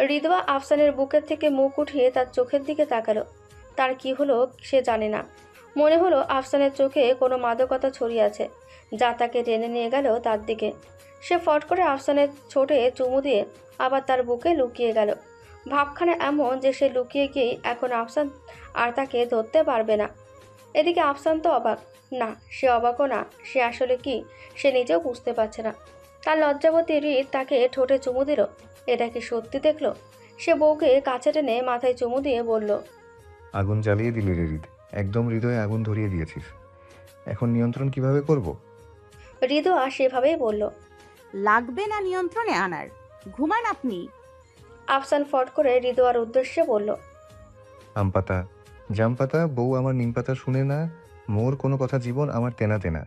রিদওয়া আফসানের বুকের থেকে মুখ উঠিয়ে তার চোখের দিকে তাকালো। তার কি হলো সে জানে না। মনে হলো আফসানের চোখে কোনো মাদকতা ছড়িয়ে আছে, যা তাকে টেনে নিয়ে গেল তার দিকে। সে ফট করে আফসানের ঠোঁটে চুমু দিয়ে আবার তার বুকে লুকিয়ে গেল। ভাবখানা এমন যে সে লুকিয়ে গিয়েই এখন আফসান আর তাকে ধরতে পারবে না। এদিকে আফসান তো অবাক। না, সে অবাকও না, সে আসলে কি সে নিজেও বুঝতে পারছে না। তার লজ্জাবতী হৃদ তাকে ঠোঁটে চুমু দিল। এটা কি সত্যি দেখলো? সে বউকে কাছে টেনে মাথায় চুমু দিয়ে বলল, আগুন জ্বালিয়ে দিলি রে হৃদ, একদম হৃদয়ে আগুন ধরিয়ে দিয়েছিস। এখন নিয়ন্ত্রণ কিভাবে করব? হৃদয়া সেভাবেই বলল। লাগবে না নিয়ন্ত্রণে আনার, ঘুমান আপনি। আফসান ফট করে হৃদয়ার উদ্দেশ্যে বলল, আম পাতা, জাম পাতা, বউ আমার নিম পাতা শুনে না, মোর কোনো কথা জীবন আমার তেনা তেনা।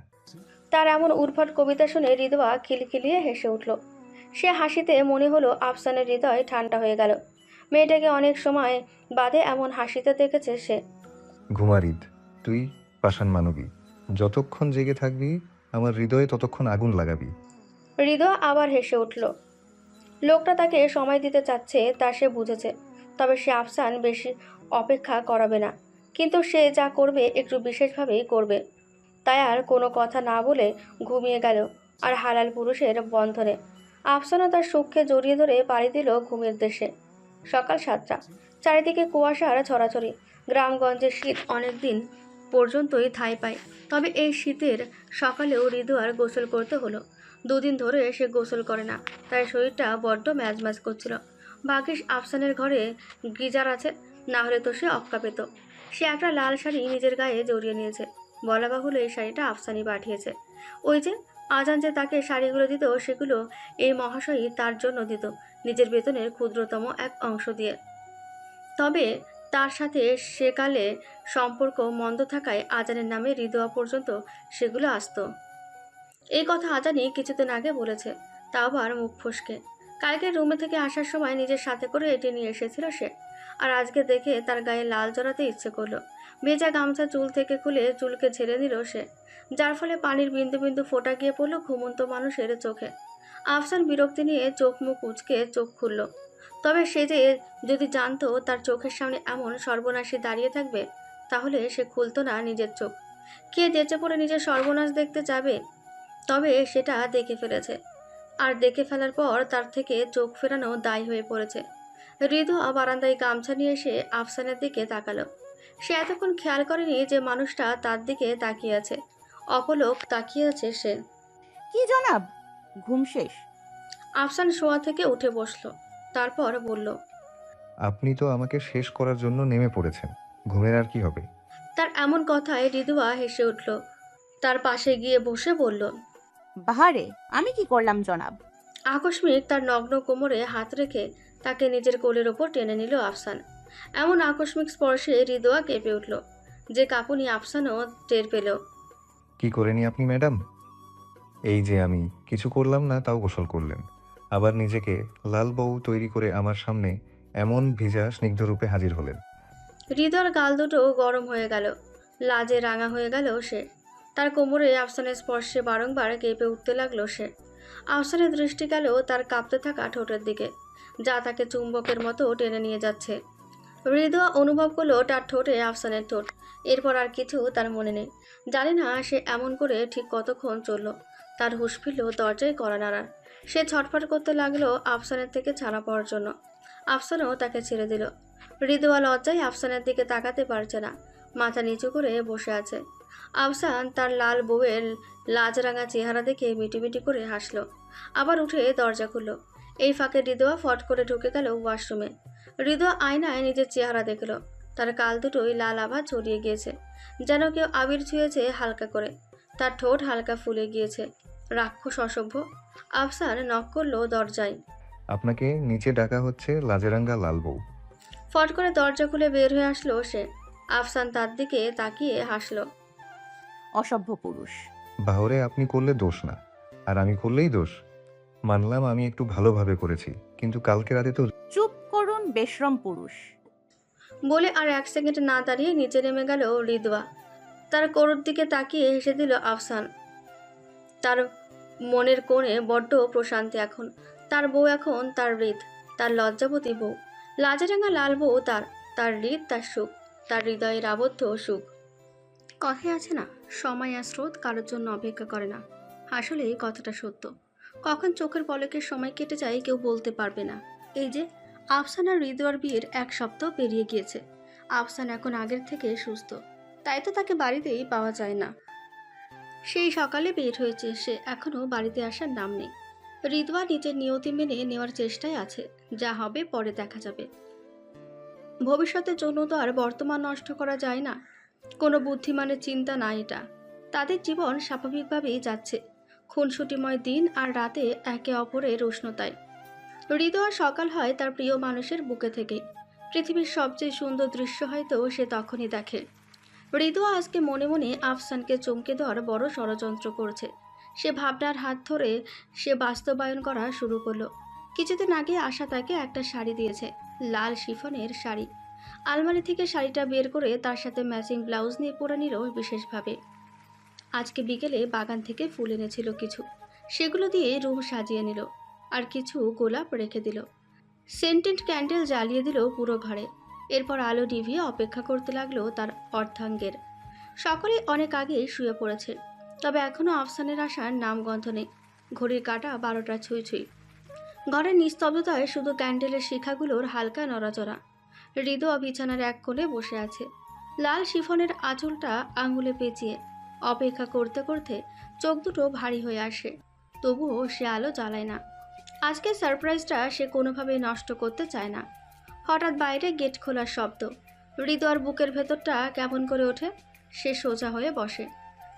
তার এমন উদ্ভট কবিতা শুনে হৃদয়া খিলখিলিয়ে হেসে উঠল। সে হাসিতে মনে হলো আফসানের হৃদয় ঠান্ডা হয়ে গেল। মেয়েটাকে অনেক সময় বাদে এমন হাসিতে দেখেছে সে। ঘুমা হৃদ, তুই পাষাণ মানবী, যতক্ষণ জেগে থাকবি আমার হৃদয়ে ততক্ষণ আগুন লাগাবি। হৃদয়া আবার হেসে উঠল। লোকটা তাকে সময় দিতে চাচ্ছে তা সে বুঝেছে। তবে সে আফসান বেশি অপেক্ষা করাবে না। কিন্তু সে যা করবে একটু বিশেষভাবেই করবে। তাই আর কোনো কথা না বলে ঘুমিয়ে গেল আর হালাল পুরুষের বন্ধনে। আফসানও তার সুখকে জড়িয়ে ধরে পাড়ি দিল ঘুমের দেশে। সকাল 7টা, চারিদিকে কুয়াশার ছড়াছড়ি। গ্রামগঞ্জের শীত অনেক দিন পর্যন্তই ঠাঁই পায়। তবে এই শীতের সকালেও হৃদয়ার গোসল করতে হলো। দুদিন ধরে সে গোসল করে না, তাই শরীরটা বড্ড ম্যাজম্যাজ করছিল। ভাগ্যিস আফসানের ঘরে গিজার আছে, না হলে তো সে অক্কা পেত। সে একটা লাল শাড়ি নিজের গায়ে জড়িয়ে নিয়েছে। বলা বাহুল্য এই শাড়িটা আফসানি পাঠিয়েছে। ওই যে আজান যে তাকে শাড়িগুলো দিত, সেগুলো এই মহাশয়ই তার জন্য দিত, নিজের বেতনের ক্ষুদ্রতম এক অংশ দিয়ে। তবে তার সাথে সেকালে সম্পর্ক মন্দ থাকায় আজানের নামে হৃদয়া পর্যন্ত সেগুলো আসতো। এই কথা আজানি কিছুদিন আগে বলেছে, তা আবার মুখ ফসকে। কালকে রুমে থেকে আসার সময় নিজের সাথে করে এটি নিয়ে এসেছিল সে। আর আজকে দেখে তার গায়ে লাল জড়াতে ইচ্ছে করলো। ভেজা গামছা চুল থেকে খুলে চুলকে ঝেড়ে নিল সে, যার ফলে পানির বিন্দু বিন্দু ফোঁটা গিয়ে পড়ল ঘুমন্ত মানুষের চোখে। আফসান বিরক্তি নিয়ে চোখ মুখ উঁচকে চোখ খুলল। তবে সে যে যদি জানতো তার চোখের সামনে এমন সর্বনাশী দাঁড়িয়ে থাকবে, তাহলে সে খুলতো না নিজের চোখ। কে যেচে পড়ে নিজের সর্বনাশ দেখতে যাবে? তবে সেটা দেখে ফেলেছে, আর দেখে ফেলার পর তার থেকে চোখ ফেরানো দায় হয়ে পড়েছে। হৃদয়া বারান্দায় গামছা নিয়ে এসে আফসানের দিকে তাকালো। সে এতক্ষণ খেয়াল করেনি যে মানুষটা তার দিকে তাকিয়ে আছে। অপলক তাকিয়ে আছে সে। কি জনাব, ঘুম শেষ? আফসান শোয়া থেকে উঠে বসলো, তারপর বলল, আপনি তো আমাকে শেষ করার জন্য নেমে পড়েছেন, ঘুমের আর কি হবে? তার এমন কথায় হৃদয়া হেসে উঠল। তার পাশে গিয়ে বসে বলল, বাহারে, আমি কি করলাম জনাব? আকস্মিক তার নগ্ন কোমরে হাত রেখে তাকে নিজের কোলের ওপর টেনে নিল আফসান। এমন আকস্মিক স্পর্শে হৃদয়া কেঁপে উঠল, যে কাঁপুনি আফসানও টের পেল। কি করেনি আপনি ম্যাডাম? এই যে আমি কিছু করলাম না তাও গোসল করলেন, আবার নিজেকে লাল বউ তৈরি করে আমার সামনে এমন ভিজা স্নিগ্ধ রূপে হাজির হলেন। হৃদয়ের গাল দুটো গরম হয়ে গেল, লাজে রাঙা হয়ে গেল সে। তার কোমরে আফসানের স্পর্শে বারংবার কেঁপে উঠতে লাগলো সে। আফসানের দৃষ্টি গেল তার কাঁপতে থাকা ঠোঁটের দিকে, যা তাকে চুম্বকের মতো টেনে নিয়ে যাচ্ছে। হৃদয় অনুভব করলো তার ঠোঁটে আফসানের ঠোঁট। এরপর আর কিছু তার মনে নেই। জানি না সে এমন করে ঠিক কতক্ষণ চলল। তার হুঁশ ফিরল দরজায় কড়া নাড়ার। সে ছটফট করতে লাগলো আফসানের থেকে ছাড়া পাওয়ার জন্য। আফসানও তাকে ছেড়ে দিল। হৃদয় লজ্জায় আফসানের দিকে তাকাতে পারছে না, মাথা নিচু করে বসে আছে। আফসান তার লাল বউয়ের লাজরাঙা চেহারা দেখে মিটিমিটি করে হাসলো, আবার উঠে দরজা খুলল। এই ফাঁকে হৃদয় ফট করে ঢুকে গেল ওয়াশরুমে। হৃদয় আয়নায় নিজের চেহারা দেখল। তার গাল দুটোই লাল আভা ছড়িয়ে গিয়েছে, যেন কেউ আবির ছুঁয়েছে হালকা করে। তার ঠোঁট হালকা ফুলে গিয়েছে। রাক্ষস অসভ্য। আফসান নক করলো দরজায়। আপনাকে নিচে ডাকা হচ্ছে লাজেরাঙ্গা লাল বউ। ফট করে দরজা খুলে বের হয়ে আসলো সে। আফসান তার দিকে তাকিয়ে হাসলো। অসভ্য পুরুষ। বাহরে আপনি করলে দোষ না, আর আমি করলেই দোষ। মানলাম আমি একটু ভালোভাবে করেছি, কিন্তু কালকে রাতে তো। চুপ করুন বেশরম পুরুষ। বলে আর এক সেকেন্ড না দাঁড়িয়ে নিচে নেমে গেল হৃদয়া। তার করুর দিকে তাকিয়ে হেসে দিল আফসান। তার মনের কোণে বড্ড প্রশান্তি এখন। তার বউ এখন তার হৃদ, তার লজ্জাবতী বউ, লাজারাঙা লাল বউ তার, তার হৃদ তার সুখ, তার হৃদয়ের আবদ্ধ সুখ। কথায় আছে না, সময় আর স্রোত কারোর জন্য অপেক্ষা করে না। আসলে এই কথাটা সত্য। কখন চোখের পলকের সময় কেটে যায় কেউ বলতে পারবে না। এই যে আফসান আর হৃদয়ের বিয়ের 1 সপ্তাহ পেরিয়ে গিয়েছে। আফসান এখন আগের থেকে সুস্থ, তাই তো তাকে বাড়িতেই পাওয়া যায় না। সেই সকালে বের হয়েছে সে, এখনো বাড়িতে আসার নাম নেই। হৃদয়া নিজের নিয়তি মেনে নেওয়ার চেষ্টায় আছে, যা হবে পরে দেখা যাবে। ভবিষ্যতের জন্য তো আর বর্তমান নষ্ট করা যায় না। কোনো বুদ্ধিমানের চিন্তা না এটা। তাদের জীবন স্বাভাবিকভাবেই যাচ্ছে, খুনসুটিময় দিন আর রাতে একে অপরের উষ্ণতায়। হৃদয় সকাল হয় তার প্রিয় মানুষের বুকে থেকে। পৃথিবীর সবচেয়ে সুন্দর দৃশ্য হয়তো সে তখনই দেখে। হৃদয় আজকে মনে মনে আফসানকে চমকে দেওয়ার বড় ষড়যন্ত্র করছে। সে ভাবনার হাত ধরে সে বাস্তবায়ন করা শুরু করলো। কিছুদিন আগে আশা তাকে একটা শাড়ি দিয়েছে, লাল শিফনের শাড়ি। আলমারি থেকে শাড়িটা বের করে তার সাথে ম্যাচিং ব্লাউজ নিয়ে পরে নিল বিশেষভাবে। আজকে বিকেলে বাগান থেকে ফুল এনেছিল কিছু, সেগুলো দিয়ে রুম সাজিয়ে নিল। আর কিছু গোলাপ রেখে দিল। সেন্টেড ক্যান্ডেল জ্বালিয়ে দিল পুরো ঘরে। এরপর আলো নিভিয়ে অপেক্ষা করতে লাগলো তার অর্ধাঙ্গের। সকলে অনেক আগেই শুয়ে পড়েছে, তবে এখনো আফসানের আসার নামগন্ধ নেই। ঘড়ির কাঁটা 12টা ছুঁই ছুঁই। ঘরের নিস্তব্ধতায় শুধু ক্যান্ডেলের শিখাগুলোর হালকা নড়াচড়া। হৃদয় বিছানার এক কোণে বসে আছে, লাল শিফনের আঁচলটা আঙুলে পেঁচিয়ে। অপেক্ষা করতে করতে চোখ দুটো ভারী হয়ে আসে, তবুও সে আলো জ্বালায় না। আজকের সারপ্রাইজটা সে কোনোভাবেই নষ্ট করতে চায় না। হঠাৎ বাইরে গেট খোলার শব্দ। হৃদয়ের বুকের ভেতরটা কেমন করে ওঠে। সে সোজা হয়ে বসে।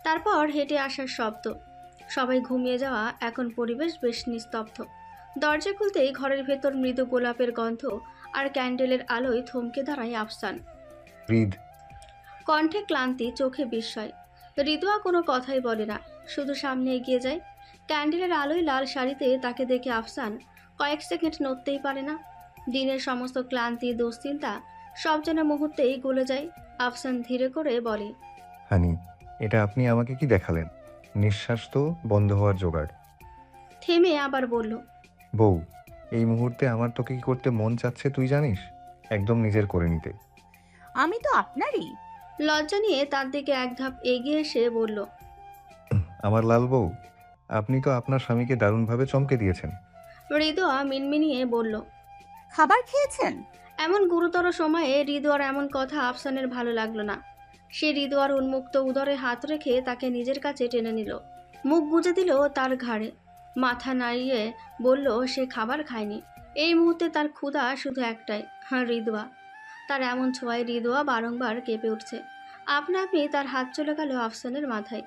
তারপর হেঁটে আসার শব্দ। সবাই ঘুমিয়ে যাওয়া এখন পরিবেশ বেশ নিস্তব্ধ। দরজা খুলতেই ঘরের ভেতর মৃদু গোলাপের গন্ধ আর ক্যান্ডেলের আলোয় থমকে দাঁড়ায় আফসান। হৃদ, কণ্ঠে ক্লান্তি, চোখে বিস্ময়। হৃদয়া কোনো কথাই বলে না, শুধু সামনে এগিয়ে যায়। ক্যান্ডেলের আলোয় লাল শাড়িতে তাকে দেখে আফসান কয়েক সেকেন্ড নড়তেই পারে না। দিনের সমস্ত ক্লান্তি, দুশ্চিন্তা সব যেন মুহূর্তেই গলে যায়। আফসান ধীরে করে বলে, হানি, এটা আপনি আমাকে কি দেখালেন? নিঃশ্বাস তো বন্ধ হওয়ার জোগাড়। থেমে আবার বলল, বউ, এই মুহূর্তে আমার তোকে কি করতে মন চাচ্ছে তুই জানিস? একদম নিজের করে নিতে। আমি তো আপনারই। লজ্জা নিয়ে তার দিকে এক ধাপ এগিয়ে এসে বলল, আমার লাল বউ, আপনি তো আপনার স্বামীকে দারুণভাবে চমকে দিয়েছেন। হৃদয়া মিনমিনিয়ে বলল। খাবার খেয়েছেন? এমন গুরুতর সময়ে হৃদয়ার এমন কথা আফসানের ভালো লাগলো না। সে হৃদয়ার উন্মুক্ত উদরে হাত রেখে তাকে নিজের কাছে টেনে নিল। মুখ গুজে দিল তার ঘাড়ে। মাথা নাড়িয়ে বলল সে খাবার খায়নি। এই মুহূর্তে তার ক্ষুধা শুধু একটাই, হ্যাঁ হৃদয়া। তার এমন ছোঁয়ায় হৃদয়া বারংবার কেঁপে উঠছে। আপনা আপনি তার হাত চলে গেল আফসানের মাথায়।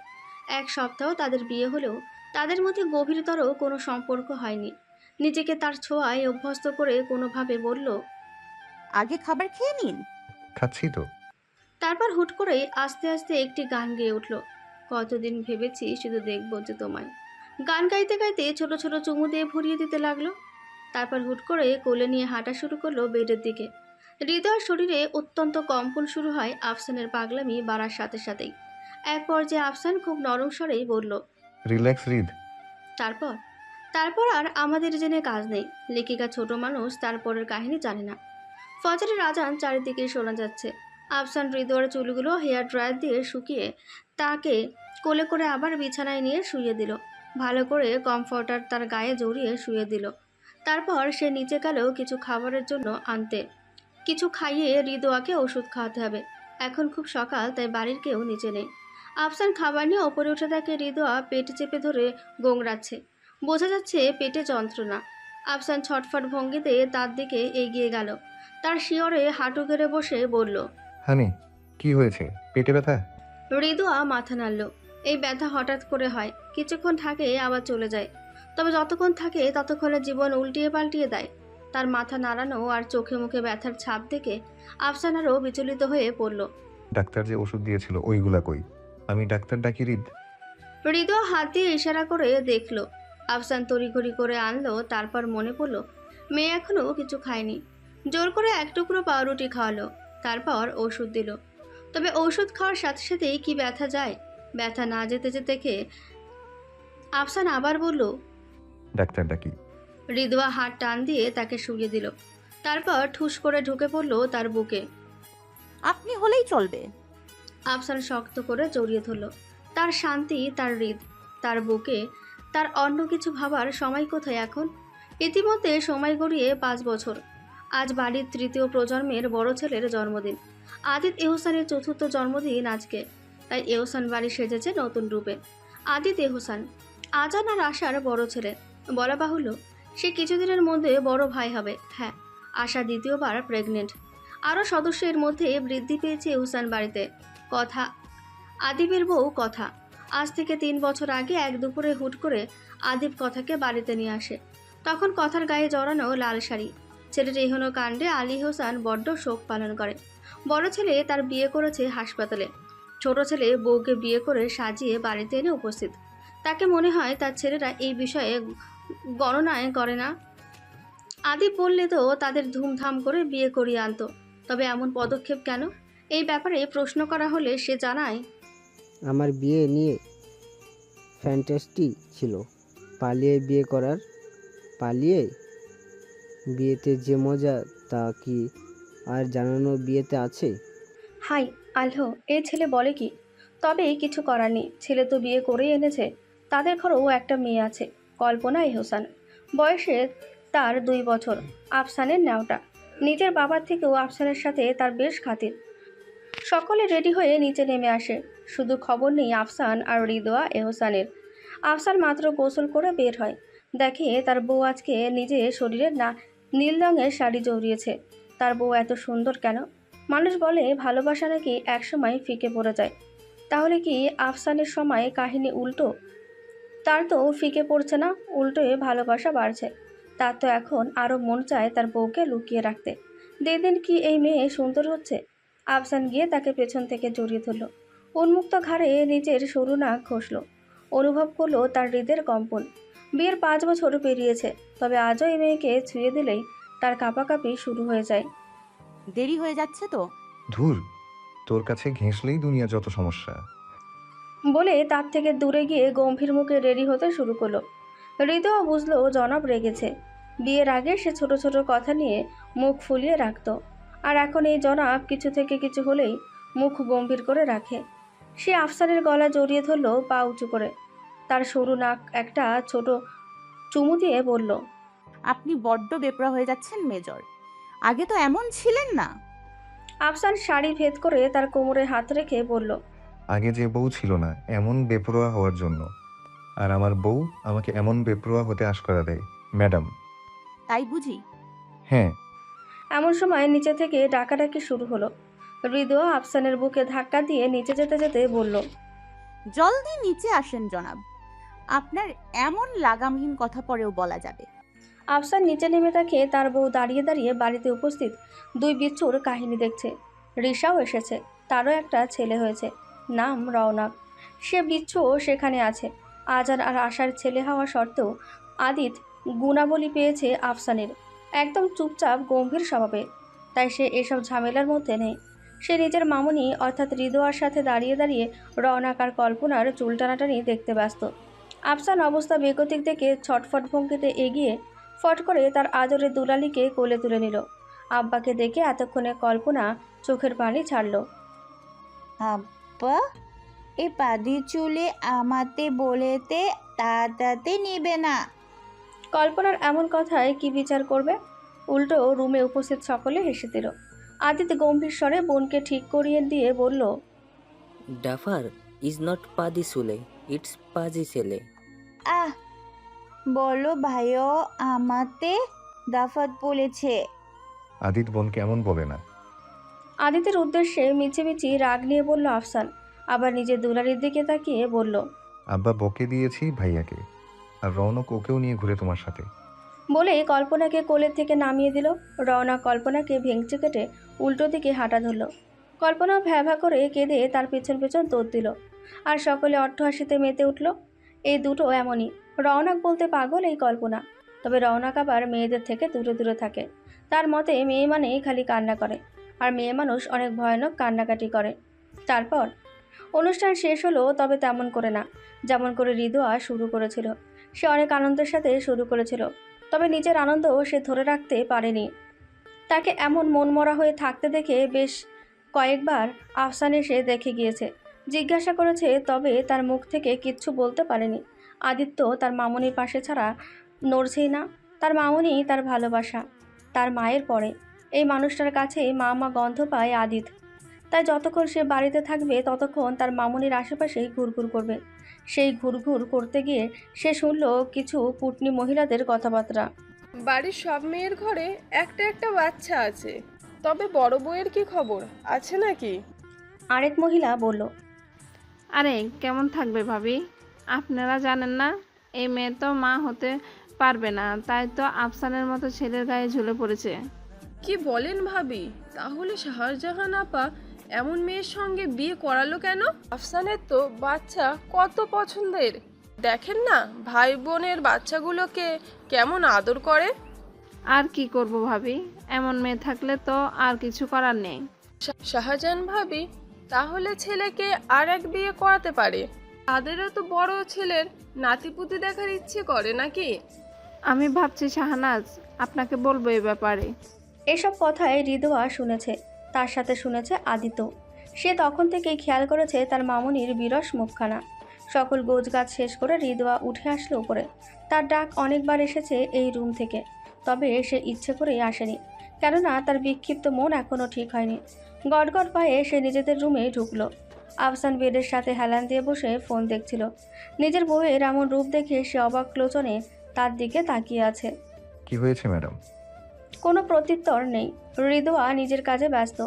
1 সপ্তাহ তাদের বিয়ে হলেও তাদের মধ্যে গভীরতর কোনো সম্পর্ক হয়নি। নিজেকে তার ছোঁয়ায় অভ্যস্ত করে কোনোভাবে বলল, আগে খাবার খেয়ে নিন। খাচ্ছি তো। তারপর হুট করেই আস্তে আস্তে একটি গান গেয়ে উঠল। কতদিন ভেবেছি শুধু দেখবো যে তোমায়। গান গাইতে গাইতে ছোট ছোট চুমু দিয়ে ভরিয়ে দিতে লাগলো। তারপর হুট করে কোলে নিয়ে হাঁটা শুরু করলো বেডের দিকে। হৃদয়ের শরীরে অত্যন্ত কম্পন শুরু হয় আফসানের পাগলামি বাড়ার সাথে সাথেই। এক পর্যায়ে আফসান খুব নরম স্বরেই বলল, রিল্যাক্স হৃদ। তারপর তারপর আর আমাদের জেনে কাজ নেই। লেখিকা ছোট মানুষ, তারপরের কাহিনী জানে না। ফজরের আজান চারিদিকে শোনা যাচ্ছে। আফসান হৃদয়ের চুলগুলো হেয়ার ড্রায়ার দিয়ে শুকিয়ে তাকে কোলে করে আবার বিছানায় নিয়ে শুইয়ে দিল। ভালো করে কমফর্টার তার গায়ে জড়িয়ে শুয়ে দিল। তারপর সে নিচে গেল কিছু খাবারের জন্য আনতে। কিছু খাইয়ে হৃদয়াকে ওষুধ খাওয়াতে হবে। এখন খুব সকাল, তাই বাড়ির কেউ নিচে নেই। আফসান খাবার নিয়ে ওপরে উঠে দেখে হৃদয়া পেট চেপে ধরে গোংড়াচ্ছে। বোঝা যাচ্ছে পেটে যন্ত্রণা। আফসান ছটফট ভঙ্গিতে তার দিকে এগিয়ে গেল। তার শিয়রে হাঁটু গেড়ে বসে বলল, হানি, কি হয়েছে? পেটে ব্যথা? হৃদয়া মাথা নাড়ল। এই ব্যথা হঠাৎ করে হয়, কিছুক্ষণ থাকে আবার চলে যায়। তবে যতক্ষণ থাকে ততক্ষণে জীবন উল্টিয়ে পাল্টিয়ে দেয়। তার মাথা নাড়ানো আর চোখে মুখে ব্যথার ছাপ দেখে আফসান আরও বিচলিত হয়ে পড়ল। ডাক্তার যে ওষুধ দিয়েছিল ওইগুলা কই? আমি ডাক্তার ডাকি হৃদ। হৃদয় হাত দিয়ে ইশারা করে দেখল। আফসান তড়িঘড়ি করে আনলো। তারপর মনে পড়ল মেয়ে এখনো কিছু খায়নি। জোর করে এক টুকরো পাউরুটি খাওয়ালো, তারপর ওষুধ দিল। তবে ওষুধ খাওয়ার সাথে সাথেই কি ব্যথা যায়? ব্যথা না যেতে যেতে দেখে আফসান আবার বলল। ডাক্তার ডাকি? হৃদয়া হাত টান দিয়ে তাকে শুইয়ে দিল, তারপর ঠুস করে ঢুকে পড়ল তার বুকে। আপনি হলেই চলবে। আফসান শক্ত করে জড়িয়ে ধরল। তার শান্তি, তার হৃদ, তার বুকে, তার অন্য কিছু ভাবার সময় কোথায় এখন? ইতিমধ্যে সময় গড়িয়ে 5 বছর। আজ বাড়ির তৃতীয় প্রজন্মের বড় ছেলের জন্মদিন। আদিত এহসানের চতুর্থ জন্মদিন আজকে, তাই এহসান বাড়ি সেজেছে নতুন রূপে। আদিত এহসান আজান আর আশার বড় ছেলে। বলা বাহুল্য, সে কিছুদিনের মধ্যে বড় ভাই হবে। হ্যাঁ, আশা দ্বিতীয়বার প্রেগনেন্ট। আরও সদস্যের মধ্যে বৃদ্ধি পেয়েছে এহসান বাড়িতে। কথা, আদিবের বউ কথা। আজ থেকে 3 বছর আগে এক দুপুরে হুট করে আদিব কথাকে বাড়িতে নিয়ে আসে। তখন কথার গায়ে জড়ানো লাল শাড়ি। ছেলের এহেন কাণ্ডে আলী হোসেন বড্ড শোক পালন করে। বড় ছেলে তার বিয়ে করেছে হাসপাতালে, ছোট ছেলে বউকে বিয়ে করে সাজিয়ে বাড়িতে এনে উপস্থিত। তাকে মনে হয় তার ছেলেরা এই বিষয়ে গণনায় করে না। আদিব বললে তো তাদের ধুমধাম করে বিয়ে করিয়ে আনতো, তবে এমন পদক্ষেপ কেন? এই ব্যাপারে প্রশ্ন করা হলে সে জানায়, আমার বিয়ে নিয়ে ফ্যান্টাসি ছিল। পালিয়ে বিয়ে করার। পালিয়ে বিয়েতে যে মজা, তা কি আর জানানো বিয়েতে আছে? হাই আল্লাহ, এই ছেলে বলে কি? তবে কিছু করার নেই, ছেলে তো বিয়ে করেই এনেছে। তাদের ঘরেও একটা মেয়ে আছে, কল্পনা এহসান। বয়সে তার 2 বছর। আফসানের ন্যাওটা। নিজের বাবার থেকেও আফসানের সাথে তার বেশ খাতির। সকলে রেডি হয়ে নিচে নেমে আসে, শুধু খবর নেই আফসান আর হৃদয়া এহসানের। আফসান মাত্র গোসল করে বের হয়, দেখে তার বউ আজকে নিজে শরীরে না নীল রঙের শাড়ি জড়িয়েছে। তার বউ এত সুন্দর কেন? মানুষ বলে ভালোবাসা নাকি একসময় ফিকে পড়ে যায়। তাহলে কি আফসানের সময় কাহিনী উল্টো? তার তো ফিকে পড়ছে না, উল্টোয় ভালোবাসা বাড়ছে। তার তো এখন আরও মন চায় তার বউকে লুকিয়ে রাখতে। দিন দিন কি এই মেয়ে সুন্দর হচ্ছে? আফসান গিয়ে তাকে পেছন থেকে জড়িয়ে ধরল, উন্মুক্ত ঘাড়ে নিজের সরু নাক ঘষল। অনুভব করলো তার হৃদের কম্পন। বিয়ের 5 বছর পেরিয়েছে, তবে আজও এই মেয়েকে ছুঁয়ে দিলেই তার কাঁপাকাঁপি শুরু হয়ে যায়। দেরি হয়ে যাচ্ছে তো। ধুর, তোর কাছে ঘেঁষলেই দুনিয়া যত সমস্যা। বলে তার থেকে দূরে গিয়ে গম্ভীর মুখে রেডি হতে শুরু করলো। হৃদয় বুঝলো জনাব রেগেছে। বিয়ের আগে সে ছোট ছোট কথা নিয়ে মুখ ফুলিয়ে রাখত, আর এখন এই জনাব কিছু থেকে কিছু হলেই মুখ গম্ভীর করে রাখে। সে আফসারের গলা জড়িয়ে ধরল, পা উঁচু করে। তার সরু নাক একটা ছোট চুমু দিয়ে বলল, আপনি বড্ড বেপরা হয়ে যাচ্ছেন মেজর। আগে তো এমন ছিলেন না। আফসার শাড়ি ভেদ করে তার কোমরে হাত রেখে বলল, আগে যে বউ ছিল না এমন বেপরোয়া হওয়ার জন্য, আর আমার বউ আমাকে এমন বেপরোয়া হতে আশকারা দেয়, ম্যাডাম। তাই বুঝি? হ্যাঁ। এমন সময় নিচে থেকে ডাকাডাকি শুরু হলো। হৃদয় আফসানের বুকে ধাক্কা দিয়ে নিচে যেতে যেতে বলল, জলদি নিচে আসেন জনাব। আপনার এমন লাগামহীন কথা পরেও বলা যাবে। আফসার নিচে নেমে দেখে তার বউ দাঁড়িয়ে দাঁড়িয়ে বাড়িতে উপস্থিত 2 বিচ্ছুর কাহিনী দেখছে। রিসাও এসেছে, তারও একটা ছেলে হয়েছে, নাম রওনাক। সে বিচ্ছুও সেখানে আছে। আজান আর আশার ছেলে হওয়া সত্ত্বেও আদিত গুণাবলী পেয়েছে আফসানের। একদম চুপচাপ গম্ভীর স্বভাবের, তাই সে এসব ঝামেলার মধ্যে নেই। সে নিজের মামুনি অর্থাৎ হৃদয়ার সাথে দাঁড়িয়ে দাঁড়িয়ে রওনাক আর কল্পনার চুল টানাটানি দেখতে ব্যস্ত। আফসান অবস্থা বেগতিক দেখে ছটফট ভঙ্গিতে এগিয়ে ফট করে তার আদরের দুলালিকে কোলে তুলে নিল। আব্বাকে দেখে এতক্ষণে কল্পনা চোখের পানি ছাড়ল। আব্বা, এই পাদি চুলে আমাতে বলেতে তাড়াতাড়ি নিবে না। কল্পনার এমন কথায় কি বিচার করবে? উল্টো রুমে উপস্থিত সকলে হেসে দিল। আদিত গম্ভীর স্বরে বোনকে ঠিক করিয়ে দিয়ে বলল, ডাফার ইজ নট পাদি চুলে, ইটস পাজি ছেলে। আহ, বলো ভাইও আমাতে দাফাত বলেছে। আদিত বোনকে এমন বলে না। আদিতের উদ্দেশ্যে মিছিমিছি রাগ নিয়ে বলল আফসান, আবার নিজের দুলালির দিকে তাকিয়ে বলল, আব্বা বকে দিয়েছি ভাইয়াকে, আর রৌনক ওকেও নিয়ে ঘুরে তোমার সাথে। বলে কল্পনাকে কোলের থেকে নামিয়ে দিল। রওনা কল্পনাকে ভেঙচি কেটে উল্টো দিকে হাঁটা ধরল। কল্পনা ভ্যা ভ্যা করে কেঁদে তার পেছন পেছন দৌড় দিল, আর সকলে অট্টহাসিতে মেতে উঠল। এই দুটো এমনই। রওনাক বলতে পাগল এই কল্পনা, তবে রওনাক আবার মেয়েদের থেকে দূরে দূরে থাকে। তার মতে মেয়ে মানে খালি কান্না করে, আর মেয়ে মানুষ অনেক ভয়ানক কান্নাকাটি করে। তারপর অনুষ্ঠান শেষ হলো, তবে তেমন করে না, যেমন করে হৃদয়া শুরু করেছিল। সে অনেক আনন্দের সাথে শুরু করেছিল, তবে নিজের আনন্দ সে ধরে রাখতে পারেনি। তাকে এমন মনমরা হয়ে থাকতে দেখে বেশ কয়েকবার আফসান এসে দেখে গিয়েছে, জিজ্ঞাসা করেছে, তবে তার মুখ থেকে কিচ্ছু বলতে পারেনি। আদিত্য তার মামুনির পাশে ছাড়া নড়ছেই না। তার মামুনি তার ভালোবাসা, তার মায়ের পরে। এই মানুষটার কাছে মা মা গন্ধ পায় আদিত। তাই যতক্ষণ সে বাড়িতে থাকবে ততক্ষণ তার মামুনির আশেপাশেই ঘুরঘুর করবে। সেই ঘুরঘুর করতে গিয়ে সে শুনল কিছু পুটনি মহিলাদের কথাবার্তা। বাড়ির সব মেয়ের ঘরে একটা একটা বাচ্চা আছে, তবে বড় বউয়ের কি খবর, আছে নাকি? আরেক মহিলা বলল, আরে কেমন থাকবে ভাবি, আপনারা জানেন না এই মেয়ে তো মা হতে পারবে না, তাই তো আফসানের মতো ছেলের গায়ে ঝুলে পড়েছে। কি বলেন ভাবি, তাহলে শাহজাহান আপা এমন মেয়ের সঙ্গে বিয়ে করালো কেন? আফসানের তো বাচ্চা কত পছন্দের, দেখেন না ভাই বোনের বাচ্চাগুলোকে কেমন আদর করে। আর কি করব ভাবি, এমন মেয়ে থাকলে তো আর কিছু করার নেই। শাহজাহান ভাবি তাহলে ছেলেকে আর এক বিয়ে করাতে পারে, তাদেরও তো বড় ছেলের নাতিপুতি দেখার ইচ্ছে করে নাকি? আমি ভাবছি শাহনাজ আপনাকে বলবো এ ব্যাপারে। এসব কথাই হৃদয়া শুনেছে, তার সাথে শুনেছে আদিত্য। সে তখন থেকেই খেয়াল করেছে তার মামুনির বিরস মুখখানা। সকল গোছগাছ শেষ করে হৃদয়া উঠে আসলো উপরে। তার ডাক অনেকবার এসেছে এই রুম থেকে, তবে সে ইচ্ছে করেই আসেনি, কেননা তার বিক্ষিপ্ত মন এখনও ঠিক হয়নি। গটগট পায়ে সে নিজেদের রুমে ঢুকলো। আফসান বেডের সাথে হেলান দিয়ে বসে ফোন দেখছিল। নিজের বউয়ের এমন রূপ দেখে সে অবাক লোচনে তার দিকে তাকিয়ে আছে। কি হয়েছে ম্যাডাম? কোনো প্রত্যুত্তর নেই। হৃদয়া নিজের কাজে ব্যস্ত।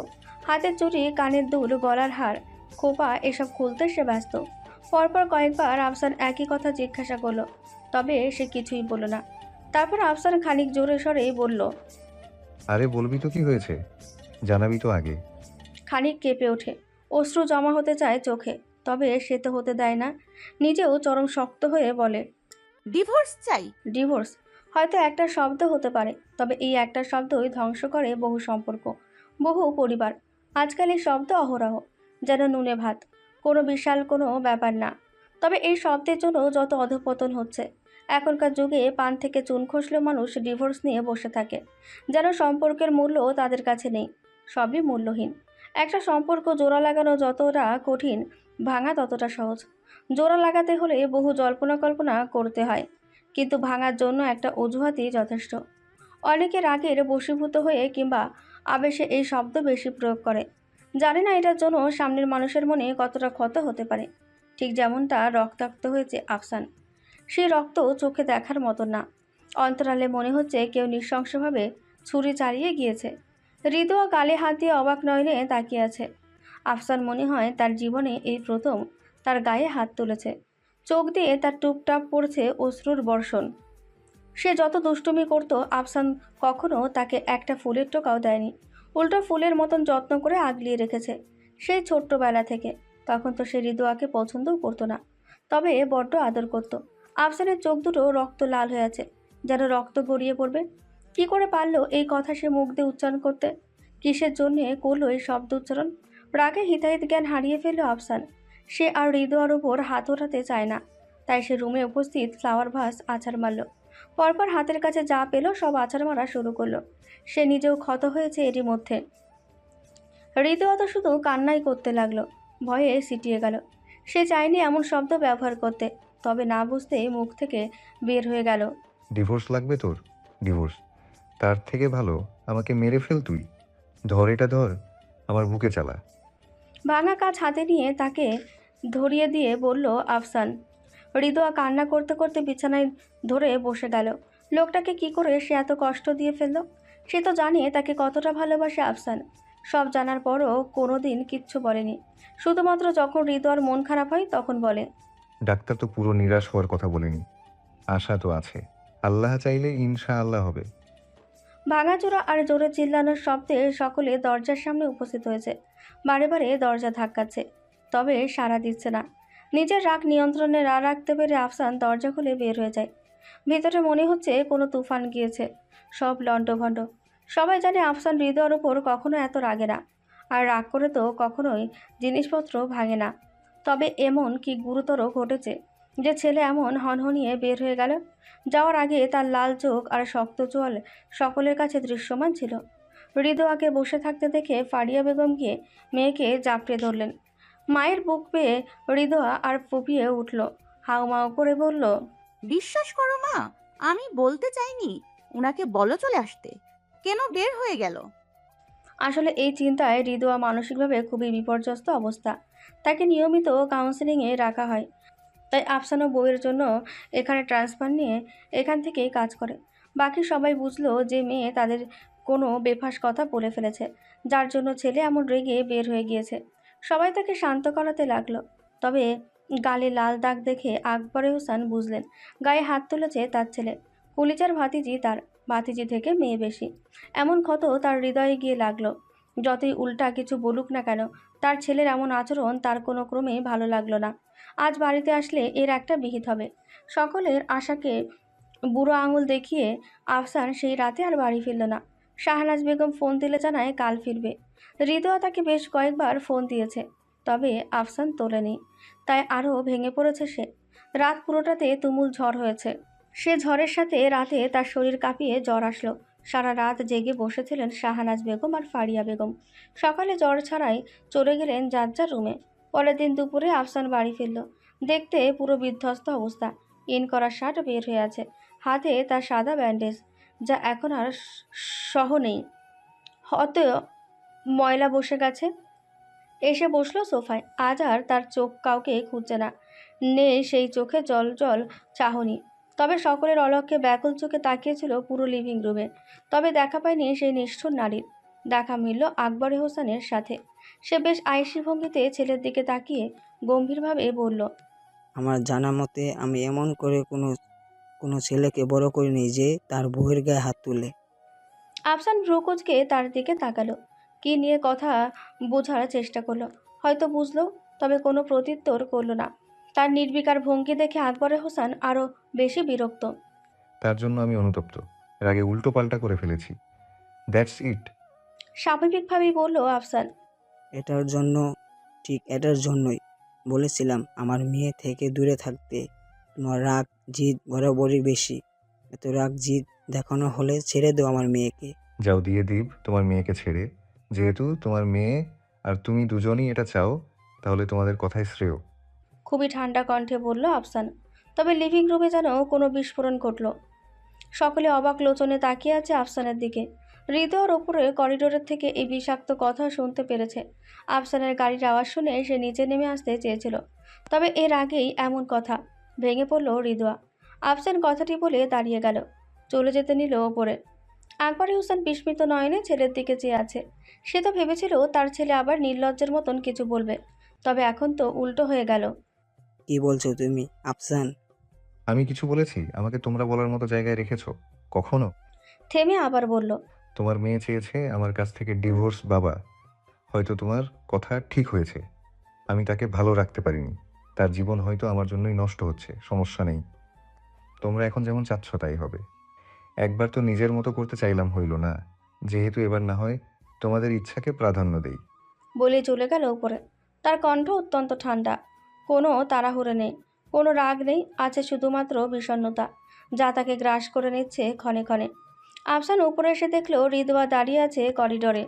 হাতের চুড়ি, কানের দুল, গলার হার, খোপা এসব খুলতে সে ব্যস্ত। পরপর কয়েকবার আফসান একই কথা জিজ্ঞাসা করলো, তবে সে কিছুই বলল না। তারপর আফসান খানিক জোরে সরে বলল, আরে বলবি তো কি হয়েছে, জানাবি তো আগে। খানিক কেঁপে ওঠে, অশ্রু জমা হতে চায় চোখে, তবে সে তো হতে দেয় না। নিজেও চরম শক্ত হয়ে বলে, ডিভোর্স চাই। ডিভোর্স হয়তো একটা শব্দ হতে পারে, তবে এই একটা শব্দই ধ্বংস করে বহু সম্পর্ক, বহু পরিবার। আজকাল এই শব্দ অহরহ, যেন নুনে ভাত, কোনো বিশাল কোনো ব্যাপার না। তবে এই শব্দের জন্য যত অধঃপতন হচ্ছে। এখনকার যুগে পান থেকে চুন খসলেও মানুষ ডিভোর্স নিয়ে বসে থাকে, যেন সম্পর্কের মূল্য তাদের কাছে নেই। সবই মূল্যহীন। একটা সম্পর্ক জোড়া লাগানো যতটা কঠিন, ভাঙা ততটা সহজ। জোড়া লাগাতে হলে বহু জল্পনা কল্পনা করতে হয়, কিন্তু ভাঙার জন্য একটা অজুহাতই যথেষ্ট। অনেকে রাগের বশীভূত হয়ে কিংবা আবেশে এই শব্দ বেশি প্রয়োগ করে। জানে না এটার জন্য সামনের মানুষের মনে কতটা ক্ষত হতে পারে। ঠিক যেমনটা রক্তাক্ত হয়েছে আফসান, সেই রক্ত চোখে দেখার মতো না। অন্তরালে মনে হচ্ছে কেউ নৃশংসভাবে ছুরি চালিয়ে গিয়েছে। হৃদয় গালে হাত দিয়ে অবাক নয়নে তাকিয়ে আছে। আফসান মনে হয় তার জীবনে এই প্রথম তার গায়ে হাত তুলেছে। চোখ দিয়ে তার টুপটাপ পড়ছে অশ্রুর বর্ষণ। সে যত দুষ্টুমি করত, আফসান কখনো তাকে একটা ফুলের টোকাও দেয়নি। উল্টো ফুলের মতন যত্ন করে আগলিয়ে রেখেছে সেই ছোট্টবেলা থেকে। তখন তো সে হৃদয়াকে পছন্দও করতো না, তবে বড্ড আদর করত। আফসানের চোখ দুটো রক্ত লাল হয়ে আছে, যেন রক্ত গড়িয়ে পড়বে। কি করে পারলো এই কথা সে মুখ দিয়ে উচ্চারণ করতে? কিসের জন্যে করলো এই শব্দ উচ্চারণ? রাগে হিতাহিত জ্ঞান হারিয়ে ফেললো আফসান। সে আর হৃদয়ার উপর হাত ওঠাতে চায় না, তাই সে রুমে উপস্থিত ফ্লাওয়ার ভাস আছাড় মারল। পরপর হাতের কাছে যা পেল সব আছাড় মারা শুরু করলো। সে নিজেও ক্ষত হয়েছে এরই মধ্যে। হৃদয় তো শুধু কান্নাই করতে লাগলো, ভয়ে সিটিয়ে গেল। সে চায়নি এমন শব্দ ব্যবহার করতে, তবে না বুঝতেই মুখ থেকে বের হয়ে গেল, ডিভোর্স লাগবে তোর? ডিভোর্স? তার থেকে ভালো আমাকে মেরে ফেল তুই। ধর এটা, ধর, আমার বুকে চালা। ভাঙা কাজ হাতে নিয়ে তাকে ধরিয়ে দিয়ে বলল আফসান। হৃদয় কান্না করতে করতে বিছানায় ধরে বসে গেল। লোকটাকে কি করে সে এত কষ্ট দিয়ে ফেলল? সে তো জানে তাকে কতটা ভালোবাসে আফসান। সব জানার পরও কোনো দিন কিচ্ছু বলেনি। শুধুমাত্র যখন হৃদয়ের মন খারাপ হয় তখন বলে, ডাক্তার তো পুরো নিরাশ হওয়ার কথা বলেনি, আশা তো আছে। আল্লাহ চাইলে ইনশাআল্লাহ হবে। ভাঙাচোরা আর জোরে চিল্লানোর শব্দে সকলে দরজার সামনে উপস্থিত হয়েছে। বারে বারে দরজা ধাক্কাচ্ছে, তবে সাড়া দিচ্ছে না। নিজের রাগ নিয়ন্ত্রণে না রাখতে পেরে আফসান দরজা খুলে বের হয়ে যায়। ভেতরে মনে হচ্ছে কোনো তুফান গিয়েছে, সব লণ্ডভণ্ড। সবাই জানে আফসান হৃদয়ের ওপর কখনো এত রাগে না, আর রাগ করে তো কখনোই জিনিসপত্র ভাঙে না। তবে এমন কি গুরুতর ঘটেছে যে ছেলে এমন হনহনিয়ে বের হয়ে গেল? যাওয়ার আগে তার লাল চোখ আর শক্ত চোয়াল সকলের কাছে দৃশ্যমান ছিল। হৃদয়াকে বসে থাকতে দেখে ফারিয়া বেগম গিয়ে মেয়েকে জাপটে ধরলেন। মায়ের বুক পেয়ে হৃদয়া আর ফুপিয়ে উঠল, হাউমাউ করে বলল, বিশ্বাস করো মা, আমি বলতে চাইনি। ওনাকে বলো চলে আসতে। কেন বের হয়ে গেল? আসলে এই চিন্তায় হৃদয়া মানসিকভাবে খুবই বিপর্যস্ত অবস্থা। তাকে নিয়মিত কাউন্সেলিংয়ে রাখা হয়, তাই আফসানা বউয়ের জন্য এখানে ট্রান্সফার নিয়ে এখান থেকেই কাজ করে। বাকি সবাই বুঝলো যে মেয়ে তাদের কোনো বেফাস কথা বলে ফেলেছে, যার জন্য ছেলে এমন রেগে বের হয়ে গিয়েছে। সবাই তাকে শান্ত করাতে লাগলো। তবে গালে লাল দাগ দেখে আকবরে হোসেন বুঝলেন গায়ে হাত তুলেছে তার ছেলে। কলিজার ভাতিজি তার, ভাতিজি থেকে মেয়ে বেশি। এমন ক্ষত তার হৃদয়ে গিয়ে লাগলো। যতই উল্টা কিছু বলুক না কেন, তার ছেলের এমন আচরণ তার কোনো ক্রমেই ভালো লাগলো না। আজ বাড়িতে আসলে এর একটা বিহিত হবে। সকলের আশাকে বুড়ো আঙুল দেখিয়ে আফসান সেই রাতে আর বাড়ি ফিরল না। শাহনাজ বেগম ফোন দিলে জানায় কাল ফিরবে। হৃদয়া তাকে বেশ কয়েকবার ফোন দিয়েছে, তবে আফসান তোলেনি। তাই আরও ভেঙে পড়েছে সে। রাত পুরোটাতে তুমুল ঝড় হয়েছে। সে ঝড়ের সাথে রাতে তার শরীর কাঁপিয়ে জ্বর আসলো। সারা রাত জেগে বসেছিলেন শাহনাজ বেগম আর ফারিয়া বেগম। সকালে জ্বর ছাড়াই চলে গেলেন যার যার রুমে। পরের দিন দুপুরে আফসান বাড়ি ফিরল। দেখতে পুরো বিধ্বস্ত অবস্থা। ইন করা শার্ট বের হয়ে আছে, হাতে তার সাদা ব্যান্ডেজ, যা এখন আর সহ নেই। হয়তো ময়লা বসে গেছে। এসে বসলো সোফায়। আজ আর তার চোখ কাউকে খুঁজছে না, নেই সেই চোখে জল জল চাহনি। তবে সকলের অলক্ষ্যে ব্যাকুল চোখে তাকিয়েছিল পুরো লিভিং রুমে। তবে দেখা পায়নি সেই নিষ্ঠুর নারীর। দেখা মিলল আকবরে হোসেনের সাথে। সে বেশ আয়েসি ভঙ্গিতে ছেলের দিকে তাকিয়ে গম্ভীরভাবে বলল, আমার জানা মতে আমি এমন করে কোনো কোনো ছেলেকে বড় করিনি যে তার বউয়ের গায়ে হাত তুলে। আফসান ভ্রুকুচকে তার দিকে তাকালো। কি নিয়ে কথা বোঝার চেষ্টা করলো। হয়তো বুঝলো, তবে কোনো প্রত্যুত্তর করলো না। তার নির্বিকার ভঙ্গি দেখে আকবরে হোসেন আরও বেশি বিরক্ত। তার জন্য আমি অনুতপ্ত। এর আগে উল্টো পাল্টা করে ফেলেছি। That's it. স্বাভাবিকভাবেই বলল আফসান। এটার জন্য, ঠিক এটার জন্যই বলেছিলাম আমার মেয়ে থেকে দূরে থাকতে। তোমার রাগ জিদ বরাবরই বেশি। এত রাগ জিদ দেখানো হলে ছেড়ে দাও আমার মেয়েকে। যাও দিয়ে দিব তোমার মেয়েকে ছেড়ে। যেহেতু তোমার মেয়ে আর তুমি দুজনই এটা চাও, তাহলে তোমাদের কথাই শ্রেয়। খুবই ঠান্ডা কণ্ঠে বলল আফসান। তবে লিভিং রুমে যেন কোনো বিস্ফোরণ ঘটল। সকলে অবাক লোচনে তাকিয়ে আছে আফসানের দিকে। হৃদয়ের ওপরে করিডোরের থেকে এই বিষাক্ত কথা শুনতে পেরেছে। আফসানের গাড়ির আওয়াজ শুনে সে নিচে নেমে আসতে চেয়েছিল, তবে এর আগেই এমন কথা। ভেঙে পড়ল হৃদয়া। আফসান কথাটি বলে দাঁড়িয়ে গেল, চলে যেতে নিল ওপরে। আকবর হোসেন বিস্মিত নয়নে ছেলের দিকে চেয়ে আছে। সে তো ভেবেছিল তার ছেলে আবার নির্লজ্জের মতন কিছু বলবে, তবে এখন তো উল্টো হয়ে গেল। কি বলছো তুমি আফসান? আমি কিছু বলেছি? আমাকে তোমরা বলার মতো জায়গায় রেখেছো কখনো? থেমে আবার বলল, তোমার মেয়ে চেয়েছে আমার কাছ থেকে ডিভোর্স। বাবা, হয়তো তোমার কথা ঠিক হয়েছে। আমি তাকে ভালো রাখতে পারিনি। তার জীবন হয়তো আমার জন্যই নষ্ট হচ্ছে। সমস্যা নেই, তোমরা এখন যেমন চাচ্ছ তাই হবে। একবার তো নিজের মতো করতে চাইলাম, হইল না। যেহেতু এবার না হয় তোমাদের ইচ্ছাকে প্রাধান্য দেই। বলে চলে গেল উপরে। তার কণ্ঠ অত্যন্ত ঠান্ডা। কোনো তাড়াহুড়ো নেই, কোনো রাগ নেই, আছে শুধুমাত্র বিষণ্ণতা, যা তাকে গ্রাস করে নিচ্ছে ক্ষণে ক্ষণে। আফসান উপরে এসে দেখল হৃদয়া দাঁড়িয়ে আছে করিডোরে।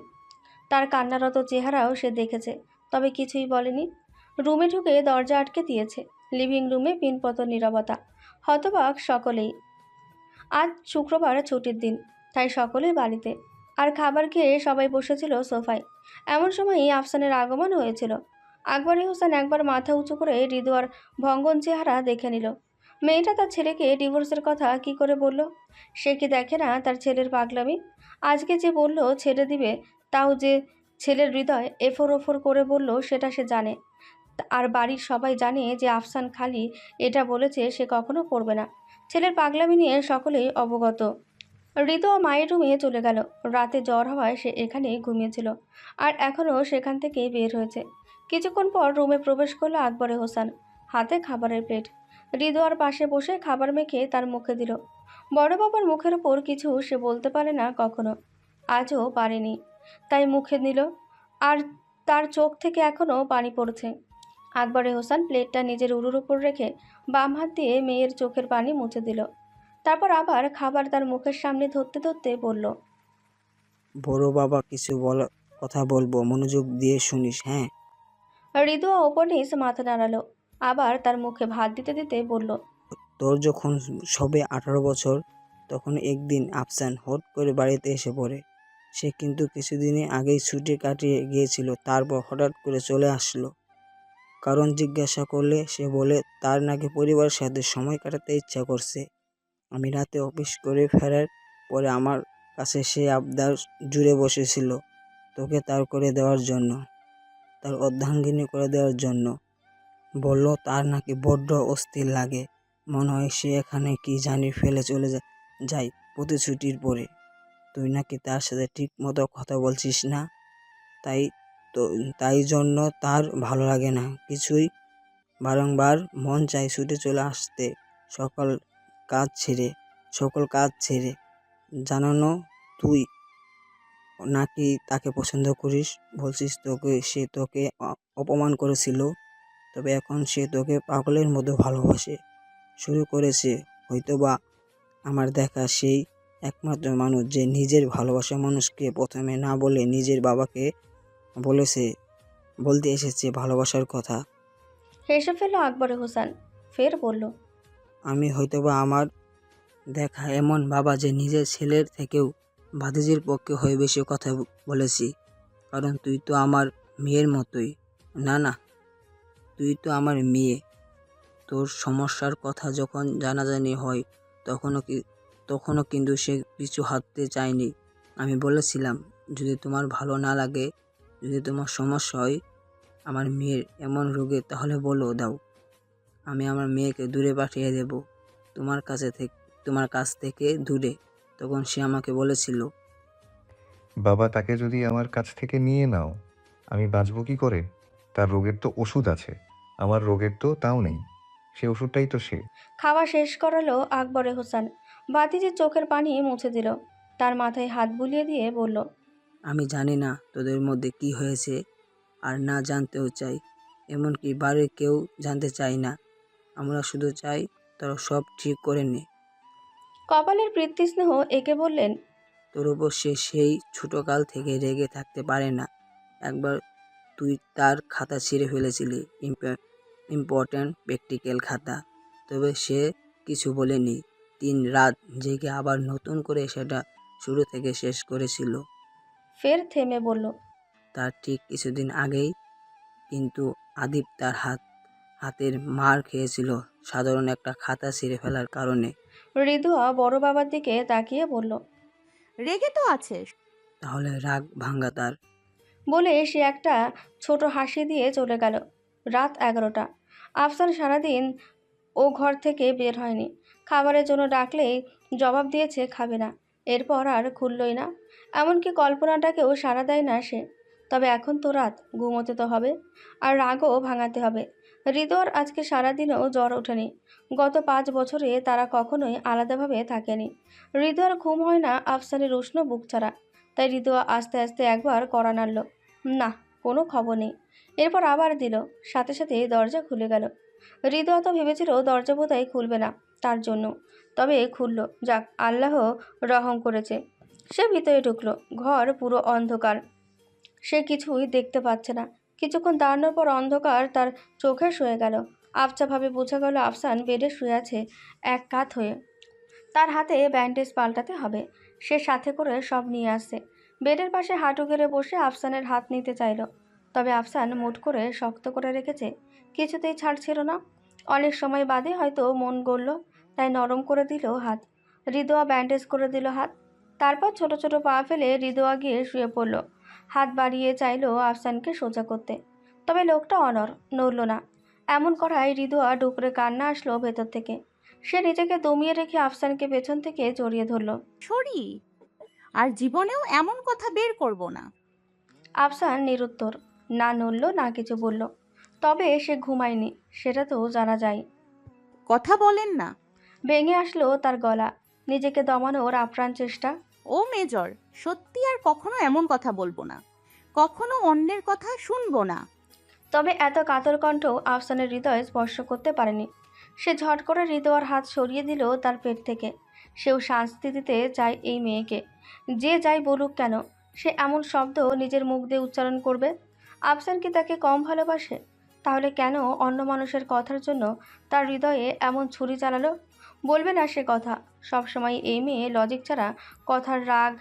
তার কান্নারত চেহারাও সে দেখেছে, তবে কিছুই বলেনি। রুমে ঢুকে দরজা আটকে দিয়েছে। লিভিং রুমে পিনপতন নীরবতা। হতবাক সকলেই। আজ শুক্রবার ছুটির দিন, তাই সকলেই বাড়িতে। আর খাবার খেয়ে সবাই বসেছিল সোফায়। এমন সময়ই আফসানের আগমন হয়েছিল। আকবরী হোসেন একবার মাথা উঁচু করে হৃদয়ার ভঙ্গন চেহারা দেখে নিল। মেয়েটা তার ছেলেকে ডিভোর্সের কথা কি করে বলল? সে কি দেখে না তার ছেলের পাগলামি? আজকে যে বলল ছেড়ে দিবে, তাও যে ছেলের হৃদয় এফোর ওফোর করে বলল সেটা সে জানে। আর বাড়ির সবাই জানে যে আফসান খালি এটা বলেছে, সে কখনো করবে না। ছেলের পাগলামি নিয়ে সকলেই অবগত। হৃদয় মায়ের রুমে চলে গেল। রাতে জ্বর হওয়ায় সে এখানেই ঘুমিয়েছিল, আর এখনও সেখান থেকেই বের হয়েছে। কিছুক্ষণ পর রুমে প্রবেশ করলো আকবরে হোসেন, হাতে খাবারের প্লেট। হৃদয়ার পাশে বসে খাবার মেখে তার মুখে দিল। বড় বাবার মুখের ওপর কিছু সে বলতে পারে না কখনো, আজও পারেনি, তাই মুখে নিল। আর তার চোখ থেকে এখনও পানি পড়ছে। আকবরে হোসেন প্লেটটা নিজের উরুর উপর রেখে বাম হাত দিয়ে মেয়ের চোখের পানি মুছে দিল। তারপর আবার খাবার তার মুখের সামনে ধরতে ধরতে বলল, বড় বাবা কিছু কথা বলবো, মনোযোগ দিয়ে শুনিস, হ্যাঁ? রিদুয়া ওপর নিচ মাথা নাড়ালো। আবার তার মুখে ভাত দিতে দিতে বলল, তোর যখন সবে 18 বছর, তখন একদিন আফসান হট করে বাড়িতে এসে পড়ে। সে কিন্তু কিছুদিনের আগেই ছুটি কাটিয়ে গিয়েছিল, তারপর হঠাৎ করে চলে আসলো। কারণ জিজ্ঞাসা করলে সে বলে তার নাকি পরিবারের সাথে সময় কাটাতে ইচ্ছা করছে। আমি রাতে অফিস করে ফেরার পরে আমার কাছে সে আবদার জুড়ে বসেছিল তোকে তার করে দেওয়ার জন্য, তার অর্ধাঙ্গিনী করে দেওয়ার জন্য। বলল তার নাকি বড্ড অস্থির লাগে, মনে হয় সে এখানে কি জানি ফেলে চলে যায় প্রতি ছুটির পরে। তুই নাকি তার সাথে ঠিক মতো কথা বলছিস না, তাই তো তাই জন্য তার ভালো লাগে না কিছুই, বারংবার মন চাই ছুটে চলে আসতে সকল কাজ ছেড়ে। জানানো তুই নাকি তাকে পছন্দ করিস, বলছিস সে তোকে অপমান করেছিল, তবে এখন সে তোকে পাগলের মতো ভালোবাসে শুরু করেছে। হয়তোবা আমার দেখা সেই একমাত্র মানুষ যে নিজের ভালোবাসা মানুষকে প্রথমে না বলে নিজের বাবাকে বলতে এসেছে ভালোবাসার কথা। হেসে ফেলল আকবরে হোসেন। ফের বলল, আমি হয়তোবা আমার দেখা এমন বাবা যে নিজের ছেলের থেকেও ভাতিজির পক্ষে হয়ে বেশি কথা বলেছি। কারণ তুই তো আমার মেয়ের মতোই। না না, তুই তো আমার মেয়ে। তোর সমস্যার কথা যখন জানাজানি হয় তখনও কিন্তু সে পিছু হাঁটতে চায়নি। আমি বলেছিলাম, যদি তোমার ভালো না লাগে, যদি তোমার সমস্যা হয় আমার মেয়ের এমন রোগে, তাহলে বলো দাও, আমি আমার মেয়েকে দূরে পাঠিয়ে দেব, তোমার কাছ থেকে দূরে। তখন সে আমাকে বলেছিল, বাবা, তাকে যদি আমার কাছ থেকে নিয়ে নাও, আমি বাঁচবো কি করে? তার রোগের তো ওষুধ আছে, আমার রোগের তো তাও নেই। সে ওষুধটাই তো সে। খাওয়া শেষ করালো আকবরে হোসেন। ভাতিজির চোখের পানি মুছে দিল। তার মাথায় হাত বুলিয়ে দিয়ে বলল, আমি জানি না তোদের মধ্যে কি হয়েছে, আর না জানতেও চাই। এমনকি বাড়ির কেউ জানতে চাই না। আমরা শুধু চাই তোরা সব ঠিক করে নে। কপালের প্রীতিস্নেহ একে বললেন, তোর উপর সে সেই ছোটকাল থেকে রেগে থাকতে পারে না। একবার তুই তার খাতা ছিঁড়ে ফেলেছিলি, ইম্পর্ট্যান্ট প্র্যাকটিক্যাল খাতা। তবে সে কিছু বলেনি। 3 রাত জেগে আবার নতুন করে সেটা শুরু থেকে শেষ করেছিল। ফের থেমে বলল, তার ঠিক কিছুদিন আগেই কিন্তু আদিব তার হাতের মার খেয়েছিল সাধারণ একটা খাতা ছিঁড়ে ফেলার কারণে। রিদুয়া বড় বাবার দিকে তাকিয়ে বলল, রেগে তো আছে। তাহলে রাগ ভাঙ্গা তার। বলে সে একটা ছোট হাসি দিয়ে চলে গেল। রাত 11টা। আফসার সারাদিন ও ঘর থেকে বের হয়নি। খাবারের জন্য ডাকলেই জবাব দিয়েছে খাবে না। এরপর আর খুললই না। এমনকি কল্পনাটাকেও সাড়া দেয় না সে। তবে এখন তো রাত, ঘুমোতে তো হবে, আর রাগও ভাঙাতে হবে। হৃদয়ের আজকে সারাদিনও জ্বর ওঠেনি। গত 5 বছরে তারা কখনোই আলাদাভাবে থাকেনি। হৃদয়ের ঘুম হয় না আফসারের উষ্ণ বুক ছাড়া। তাই হৃদয় আস্তে আস্তে একবার কড়া নাড়ল। না, কোনো খবর নেই। এরপর আবার দিল। সাথে সাথে দরজা খুলে গেল। হৃদয় তো ভেবেছিল দরজা বোধহয় খুলবে না তার জন্য, তবে খুলল। যাক, আল্লাহ রহম করেছে। সে ভিতরে ঢুকলো। ঘর পুরো অন্ধকার। সে কিছুই দেখতে পাচ্ছে না। কিছুক্ষণ দাঁড়ানোর পর অন্ধকার তার চোখে শুয়ে গেল। আবছাভাবে বোঝা গেল আফসান বেডে শুয়ে আছে এক কাত হয়ে। তার হাতে ব্যান্ডেজ পাল্টাতে হবে। সে সাথে করে সব নিয়ে আসছে। বেডের পাশে হাঁটু গেড়ে বসে আফসানের হাত নিতে চাইল, তবে আফসান মুঠ করে শক্ত করে রেখেছে, কিছুতেই ছাড়ছিল না। অনেক সময় বাদে হয়তো মন গড়ল, তাই নরম করে দিল হাত। হৃদয়া ব্যান্ডেজ করে দিল হাত। তারপর ছোট ছোট পা ফেলে হৃদয়া গিয়ে শুয়ে পড়ল। হাত বাড়িয়ে চাইল আফসানকে সোজা করতে, তবে লোকটা নড়ল না। এমন করায় হৃদয়া ডুকরে কান্না আসলো ভেতর থেকে। সে নিজেকে দমিয়ে রেখে আফসানকে পেছন থেকে জড়িয়ে ধরল। সরি, আর জীবনেও এমন কথা বের করব না। আফসান নিরুত্তর, না নড়ল না কিছু বলল। তবে সে ঘুমায়নি, সেটা তো জানা যায়। কথা বলেন না। ভেঙে আসলো তার গলা। নিজেকে দমানোর আপ্রাণ চেষ্টা। ও মেজর, সত্যি আর কখনো এমন কথা বলবো না, কখনো অন্যের কথা শুনবো না। তবে এত কাতর কণ্ঠ আফসানের হৃদয়ে স্পর্শ করতে পারেনি। সে ঝট করে হৃদয়ের হাত সরিয়ে দিল তার পেট থেকে। সেও শাস্তি দিতে চায় এই মেয়েকে। যে যাই বলুক কেন, সে এমন শব্দ নিজের মুখ দিয়ে উচ্চারণ করবে? আফসান কি তাকে কম ভালোবাসে? তাহলে কেন অন্য মানুষের কথার জন্য তার হৃদয়ে এমন ছুরি চালালো? বলবে না সে কথা। সবসময় এই মেয়ে লজিক ছাড়া কথার রাগ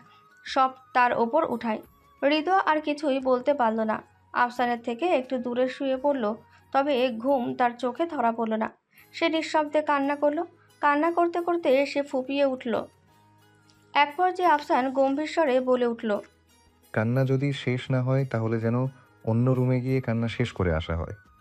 সব তার ওপর উঠায়। হৃদয় আর কিছুই বলতে পারল না। আফসানের থেকে একটু দূরে শুয়ে পড়ল, তবে ঘুম তার চোখে ধরা পড়ল না। সে নিঃশব্দে কান্না করলো। কান্না করতে করতে সে ফুপিয়ে উঠল। এক পর্যায়ে আফসান গম্ভীর স্বরে বলে উঠল, কান্না যদি শেষ না হয় তাহলে যেন অন্য রুমে গিয়ে কান্না শেষ করে আসা হয়।